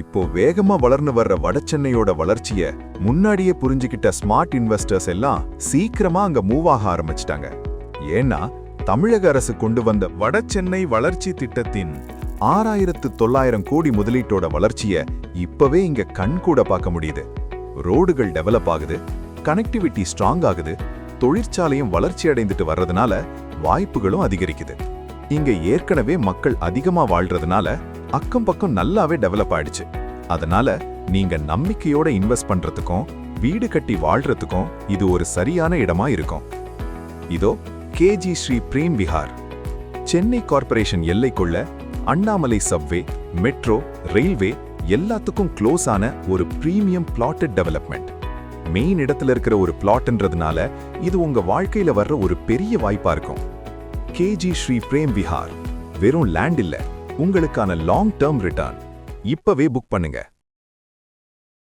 இப்போ வேகமா வளர்ந்து வர்ற வடசென்னையோட வளர்ச்சிய முன்னாடியே புரிஞ்சுக்கிட்ட ஸ்மார்ட் இன்வெஸ்டர்ஸ் எல்லாம் சீக்கிரமா அங்க மூவ் ஆக ஆரம்பிச்சிட்டாங்க. ஏன்னா தமிழக அரசு கொண்டு வந்த வடசென்னை வளர்ச்சி திட்டத்தின் 6900 கோடி முதலீட்டோட வளர்ச்சிய இப்பவே இங்க கண் கூட பார்க்க முடியுது. ரோடுகள் டெவலப் ஆகுது, கனெக்டிவிட்டி ஸ்ட்ராங் ஆகுது, தொழிற்சாலையும் வளர்ச்சி அடைந்துட்டு வர்றதுனால வாய்ப்புகளும் அதிகரிக்குது. இங்க ஏற்கனவே மக்கள் அதிகமா வாழ்றதுனால அக்கம் பக்கம் நல்லாவே டெவலப் ஆயிடுச்சு. அதனால நீங்க நம்பிக்கையோட இன்வெஸ்ட் பண்றதுக்கும் வீடு கட்டி வாழ்றதுக்கும் இது ஒரு சரியான இடமா இருக்கும். இதோ கேஜி ஸ்ரீ பிரேம் விஹார் சென்னை கார்ப்பரேஷன் எல்லைக்குள்ள அண்ணாமலை சப்வே, மெட்ரோ, ரயில்வே எல்லாத்துக்கும் க்ளோஸ் ஆன ஒரு பிரீமியம் பிளாட்டட் டெவலப்மெண்ட். மெயின் இடத்துல இருக்கிற ஒரு பிளாட்ன்றதுனால இது உங்க வாழ்க்கையில வர்ற ஒரு பெரிய வாய்ப்பா இருக்கும். கேஜி ஸ்ரீ பிரேம் விஹார் வெறும் லேண்ட் இல்ல, உங்களுக்கான லாங் டேர்ம் ரிட்டர்ன். இப்பவே புக் பண்ணுங்க.